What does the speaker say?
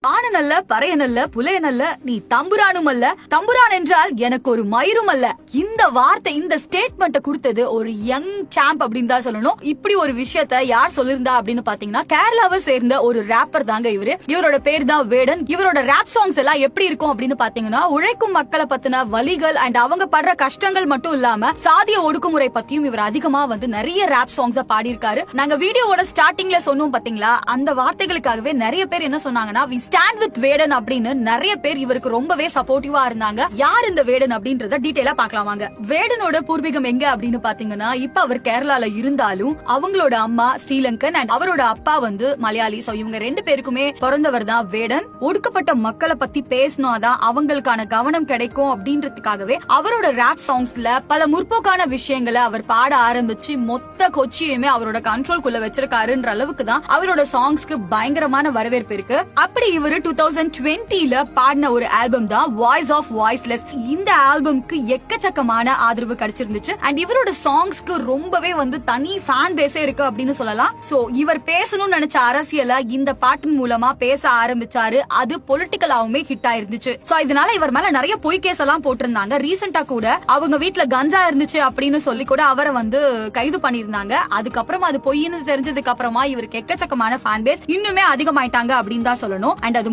ஆனனல்ல பறையனல்ல புலையனல்ல நீ தம்புரானும் அல்ல, தம்புரான் என்றால் எனக்கு ஒரு மயிரும் அல்ல. இந்த வார்த்தை, இந்த ஸ்டேட்மெண்ட் கொடுத்தது ஒரு யங் சாம்ப் அப்படின்னு தான் சொல்லணும். இப்படி ஒரு விஷயத்த யார் சொல்லிருந்தா அப்படின்னு பாத்தீங்கன்னா கேரளாவை சேர்ந்த ஒரு ரேப்பர் தாங்க இவரு. இவரோட பேர் தான் வேடன். இவரோட ரேப் சாங்ஸ் எல்லாம் எப்படி இருக்கும் அப்படின்னு பாத்தீங்கன்னா உழைக்கும் மக்களை பத்தின வலிகள் அண்ட் அவங்க படுற கஷ்டங்கள் மட்டும் இல்லாம சாதிய ஒடுக்குமுறை பத்தியும் இவர் அதிகமா நிறைய ரேப் சாங்ஸ் பாடியிருக்காரு. நாங்க வீடியோவோட ஸ்டார்டிங்ல சொன்னோம் பாத்தீங்களா, அந்த வார்த்தைகளுக்காகவே நிறைய பேர் என்ன சொன்னாங்கன்னா ஸ்டாண்ட் வித் வேடன் அப்படின்னு நிறைய பேர் இவருக்கு ரொம்பவே சப்போர்ட்டிவா இருந்தாங்க. யார் இந்த வேடன் அப்படின்றத டீடைலா பார்க்கலாம் வாங்க. வேடனோட பூர்வீகம் எங்க அப்படின்னு பாத்தீங்கன்னா இப்ப அவர் கேரளால இருந்தாலும் அவங்களோட அம்மா ஸ்ரீலங்கன் அண்ட் அவரோட அப்பா மலையாளி. சோ இவங்க ரெண்டு பேருக்குமே பிறந்தவர் தான் வேடன். ஒடுக்கப்பட்ட மக்களை பத்தி பேசினாதான் அவங்களுக்கான கவனம் கிடைக்கும் அப்படின்றதுக்காகவே அவரோட ரேப் சாங்ஸ்ல பல முற்போக்கான விஷயங்களை அவர் பாட ஆரம்பிச்சு மொத்த கொச்சியுமே அவரோட கண்ட்ரோல்குள்ள வச்சிருக்காருன்ற அளவுக்கு தான் அவரோட சாங்ஸ்க்கு பயங்கரமான வரவேற்பு இருக்கு. அப்படி இவரு 2020ல பாடின ஒரு ஆல்பம் தான் வாய்ஸ் ஆஃப் வாய்ஸ்லெஸ். இந்த ஆல்பம்க்கு எக்கச்சக்கமான ஆதரவு கிடைச்சிருந்துச்சு அண்ட் இவரோட சாங்ஸ்க்கு ரொம்பவே தனி ஃபேன் பேஸே இருக்கு அப்படின்னு சொல்லலாம். சோ இவர் பேசணும்னு நினைச்ச அரசியல இந்த பாட்டின் மூலமா பேச ஆரம்பிச்சாரு. அது பொலிட்டிக்கலாவுமே ஹிட் ஆயிருந்துச்சு. சோ இதனால இவர் மேல நிறைய பொய் கேஸ் எல்லாம் போட்டிருந்தாங்க. ரீசெண்டா கூட அவங்க வீட்டுல கஞ்சா இருந்துச்சு அப்படின்னு சொல்லி கூட அவரை கைது பண்ணிருந்தாங்க. அதுக்கப்புறமா அது பொய்ன்னு தெரிஞ்சதுக்கு அப்புறமா இவருக்கு எக்கச்சக்கமான ஃபேன் பேஸ் இன்னுமே அதிகமாயிட்டாங்க அப்படின்னு தான் சொல்லணும். அண்ட் அது